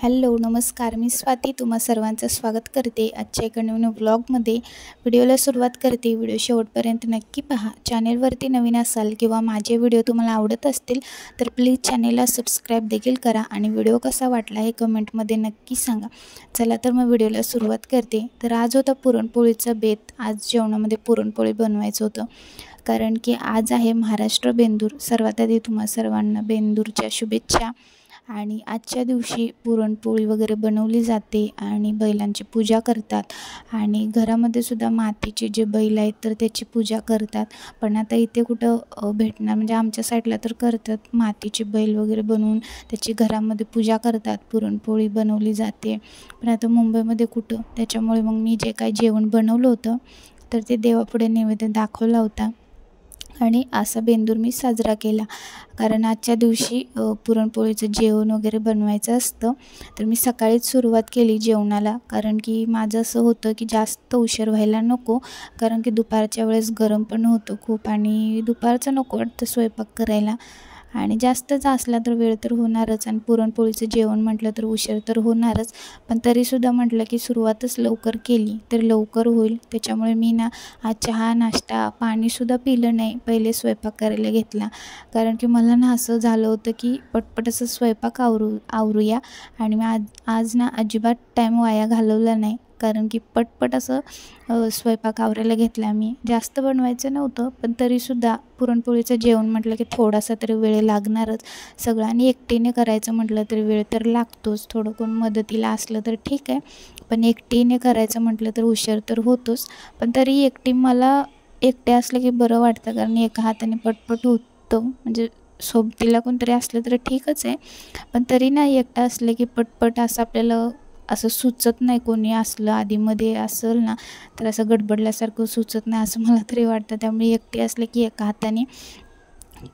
Hello नमस्कार, मी स्वाती तुम्हा सर्वांचं स्वागत करते आजच्या एका नवीन व्लॉगमध्ये। व्हिडिओला सुरुवात करते। व्हिडिओ शेवटपर्यंत नक्की पहा। चॅनलवरती नवीन असाल किंवा माझे व्हिडिओ तुम्हाला आवडत असतील तर प्लीज चॅनलला सबस्क्राईब देखील करा आणि व्हिडिओ कसा वाटला हे कमेंटमध्ये नक्की सांगा। चला तर मग व्हिडिओला सुरुवात करते। तर आज होता पुरणपोळीचा बेत। आज जेवणामध्ये पुरणपोळी बनवायचं होतं, कारण की आज आहे महाराष्ट्र बेंदूर। सर्वात आधी तुम्हा सर्वांना बेंदूरच्या शुभेच्छा। आणि आजच्या दिवशी पुरणपोळी वगैरे बनवली जाते आणि बैलांची पूजा करतात आणि घरामध्ये सुद्धा मातीचे जे बैल आहेत तर त्याची पूजा करतात। पण आता इथे कुठं भेटणार, म्हणजे आमच्या साईडला तर करतात, मातीचे बैल वगैरे बनवून त्याची घरामध्ये पूजा करतात, पुरणपोळी बनवली जाते। पण आता मुंबईमध्ये कुठं, त्याच्यामुळे मग मी जे काही जेवण बनवलं होतं तर ते देवापुढे नैवेद्य दाखवला होता आणि असा बेंदूर मी साजरा केला। कारण आजच्या दिवशी पुरणपोळीचं जेवण वगैरे बनवायचं असतं, तर मी सकाळीच सुरुवात केली जेवणाला। कारण की माझं असं होतं की जास्त उशीर व्हायला नको, कारण की दुपारच्या वेळेस गरम पण होतं खूप आणि दुपारचं नको वाटतं स्वयंपाक करायला आणि जास्तच असला तर वेळ तर होणारच आणि पुरणपोळीचं जेवण म्हटलं तर उशीर तर होणारच। पण तरीसुद्धा म्हटलं की सुरुवातच लवकर केली तर लवकर होईल, त्याच्यामुळे मी ना आज चहा नाश्ता पाणीसुद्धा पिलं नाही, पहिले स्वयंपाक करायला घेतला। कारण की मला ना असं झालं होतं की पटपट असं स्वयंपाक आवरूया आणि मी आज ना अजिबात टाईम वाया घालवला नाही, कारण की पटपट असं स्वयंपाक आवरायला घेतला। मी जास्त बनवायचं नव्हतं, पण तरीसुद्धा पुरणपोळीचं जेवण म्हटलं की थोडासा तरी वेळ लागणारच। सगळं आणि एकटीने करायचं म्हटलं तरी वेळ तर लागतोच, थोडं कोण मदतीला असलं तर ठीक आहे, पण एकटीने करायचं म्हटलं तर उशीर तर होतोच। पण तरी एकटे असलं की बरं वाटतं, कारण एका हाताने पटपट होतं, म्हणजे सोबतीला कोणतरी असलं तर ठीकच आहे, पण तरी ना एकटं असलं की पटपट असं आपल्याला असं सुचत नाही। कोणी असलं आधीमध्ये असेल ना तर असं गडबडल्यासारखं सुचत नाही असं मला तरी वाटतं। त्यामुळे एकटी असले की एका हाताने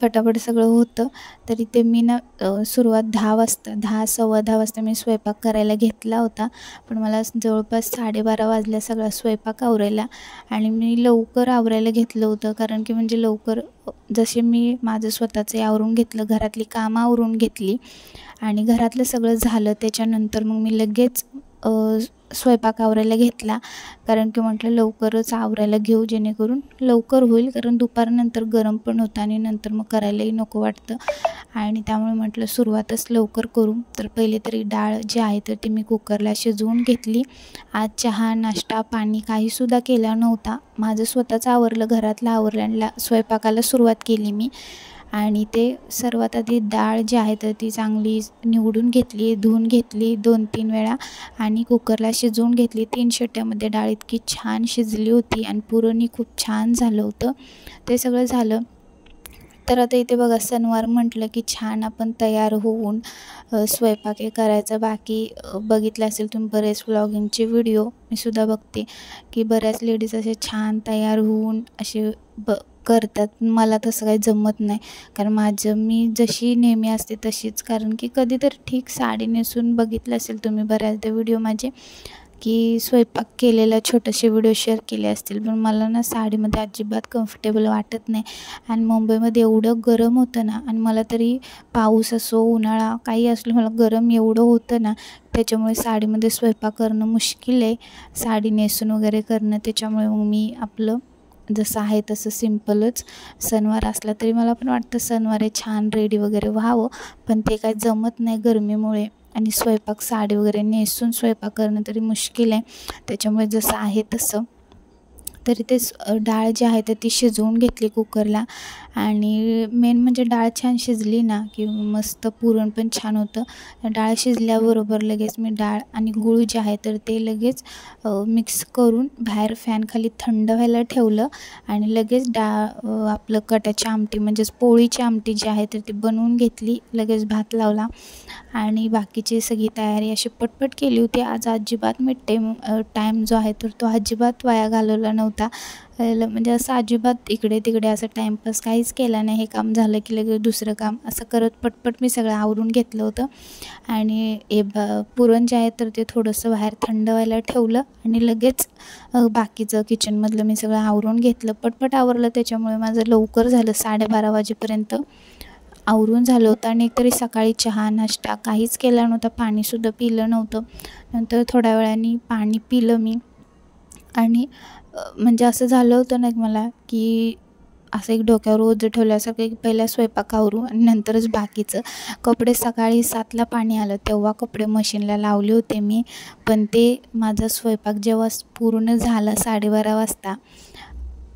पटापट सगळं होतं। तरी ते मी ना सुरुवात 10 सव्वा 10 वाजता मी स्वयंपाक करायला घेतला होता, पण मला जवळपास 12:30 वाजल्या सगळा स्वयंपाक आवरायला आणि मी लवकर आवरायला घेतलं होतं। कारण की म्हणजे लवकर जसे मी माझं स्वतःचं आवरून घेतलं, घरातली कामं आवरून घेतली आणि घरातलं सगळं झालं, त्याच्यानंतर मग मी लगेच स्वयंपाक आवरायला घेतला। कारण की म्हटलं लवकरच आवरायला घेऊ जेणेकरून लवकर होईल, कारण दुपारनंतर गरम पण होतं आणि नंतर मग करायलाही नको वाटतं आणि त्यामुळे म्हटलं सुरुवातच लवकर करू। तर पहिले तरी डाळ जी आहे तर ती मी कुकरला शिजवून घेतली। आज चहा नाश्ता पाणी काहीसुद्धा केला नव्हता, माझं स्वतःच आवरलं, घरातलं आवरल्याला स्वयंपाकाला सुरुवात केली मी। आणि ते सर्वात आधी डाळ जी आहे तर ती चांगली निवडून घेतली, धुवून घेतली 2-3 वेळा आणि कुकरला शिजवून घेतली। 3 शिट्ट्यामध्ये डाळ इतकी छान शिजली होती आणि पुरणही खूप छान झालं होतं। ते सगळं झालं तर आता इथे बघा सणवार म्हटलं की छान आपण तयार होऊन स्वयंपाक हे करायचा बाकी। बघितलं असेल तुम्ही बरेच व्लॉगिंगचे व्हिडिओ, मी सुद्धा बघते की बऱ्याच लेडीज असे छान तयार होऊन असे करतात। मला तसं काही जमत नाही, कारण मी जशी नेहमी असते तशीच, कारण की कधीतरी ठीक साडी नेसून बघितलं असेल तुम्ही बऱ्याचदा व्हिडिओ माझे की स्वयंपाक केलेला छोटेसे व्हिडिओ शेअर केले असतील, पण मला ना साडीमध्ये अजिबात कम्फर्टेबल वाटत नाही आणि मुंबईमध्ये एवढं गरम होतं ना, आणि मला तरी पाऊस असो उन्हाळा काही असलो मला गरम एवढं होतं ना, त्याच्यामुळे साडीमध्ये स्वयंपाक करणं मुश्किल आहे, साडी नेसून वगैरे करणं। त्याच्यामुळे मग मी आपलं जसं आहे तसं सिम्पलच, सणवार असला तरी मला पण वाटतं सणवार छान रेडी वगैरे व्हावं, पण ते काय जमत नाही गरमीमुळे आणि स्वयंपाक साडी वगैरे नेसून स्वयंपाक करणं तरी मुश्किल आहे। त्याच्यामुळे जसं आहे तसं तरी ते डाळ जी आहे तर ती शिजवून घेतली कुकरला आणि मेन म्हणजे डाळ छान शिजली ना की मस्त पुरण पण छान होतं। डाळ शिजल्याबरोबर लगेच मी डाळ आणि गूळ जे आहे तर ते लगेच मिक्स करून बाहेर फॅनखाली थंड व्हायला ठेवलं आणि लगेच आपलं कटाची आमटी म्हणजेच पोळीची आमटी जी आहे तर ती बनवून घेतली, लगेच भात लावला आणि बाकीची सगळी तयारी अशी पटपट केली होती। आज अजिबात मी टाईम जो आहे तर तो अजिबात वाया घालवला नव्हता, म्हणजे असं अजिबात इकडे तिकडे असं टाईमपास काहीच केला नाही। हे काम झालं की लगेच दुसरं काम असं करत पटपट मी सगळं आवरून घेतलं होतं आणि पुरण जे आहे तर ते थोडंसं बाहेर थंड व्हायला ठेवलं आणि लगेच बाकीचं किचनमधलं मी सगळं आवरून घेतलं, पटपट आवरलं। त्याच्यामुळे माझं लवकर झालं, 12:30 वाजेपर्यंत आवरून झालं होतं आणि एकतरी सकाळी चहा नाश्ता काहीच केला नव्हता, पाणीसुद्धा पिलं नव्हतं. नंतर थोड्या वेळाने पाणी पिलं मी आणि म्हणजे असं झालं होतं ना मला की असं एक डोक्यावर ओझं ठेवल्यासारखं की पहिला स्वयंपाक आवरू आणि नंतरच बाकीचं. कपडे सकाळी 7ला पाणी आलं तेव्हा कपडे मशीनला लावले होते मी, पण ते माझा स्वयंपाक जेव्हा पूर्ण झाला 12:30 वाजता,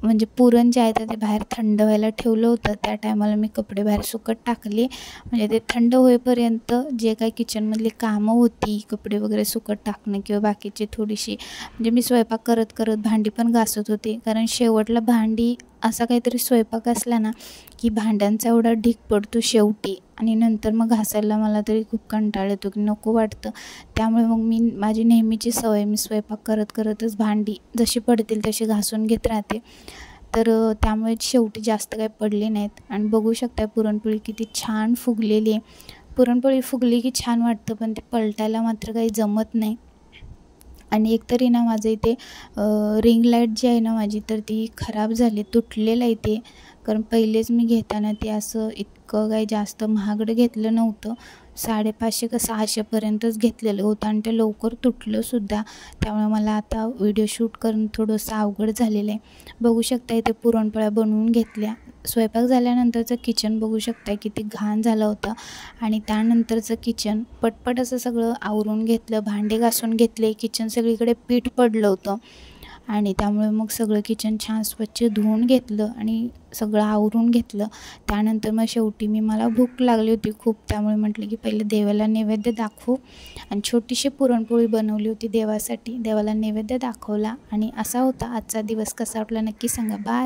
म्हणजे पुरण जे आहे ते बाहेर थंड व्हायला ठेवलं होतं, त्या टायमाला मी कपडे बाहेर सुकत टाकले. म्हणजे ते थंड होईपर्यंत जे काही किचनमधली कामं होती, कपडे वगैरे सुकत टाकणं किंवा बाकीची थोडीशी, म्हणजे मी स्वयंपाक करत करत भांडी पण घासत होते. कारण शेवटला भांडी असा काहीतरी स्वयंपाक असला ना की भांड्यांचा एवढा ढीग पडतो शेवटी आणि नंतर मग घासायला मला तरी खूप कंटाळा येतो की नको वाटतं. त्यामुळे मग मी माझी नेहमीची सवय, मी स्वयंपाक करत करतच भांडी जशी पडतील तशी घासून घेत राहते. तर त्यामुळे शेवटी जास्त काही पडले नाहीत. आणि बघू शकता पुरणपोळी किती छान फुगलेली आहे. पुरणपोळी फुगली की छान वाटतं, पण ते पलटायला मात्र काही जमत नाही. आणि एकतरी ना माझं इथे रिंग लाईट जी आहे ना माझी, तर ती खराब झाली, तुटलेलं आहे ते. कारण पहिलेच मी घेताना ते असं इतकं काही जास्त महागडं घेतलं नव्हतं, 550 का 600पर्यंतच घेतलेलं होतं आणि ते लवकर तुटलंसुद्धा. त्यामुळे मला आता व्हिडिओ शूट करणं थोडंसं अवघड झालेलं आहे. बघू शकता इथे पुरणपोळ्या बनवून घेतल्या. स्वयंपाक झाल्यानंतरचं किचन बघू शकता किती घाण झालं होतं आणि त्यानंतरचं किचन पटपट असं सगळं आवरून घेतलं, भांडे घासून घेतले. किचन सगळीकडे पीठ पडलं होतं आणि त्यामुळे मग सगळं किचन छान स्वच्छ धुवून घेतलं आणि सगळं आवरून घेतलं. त्यानंतर मग शेवटी मला भूक लागली होती खूप, त्यामुळे म्हटलं की पहिले देवाला नैवेद्य दाखवू आणि छोटीशी पुरणपोळी बनवली होती देवासाठी. देवाला नैवेद्य दाखवला आणि असा होता आजचा दिवस. कसा वाटला नक्की सांगा. बाय.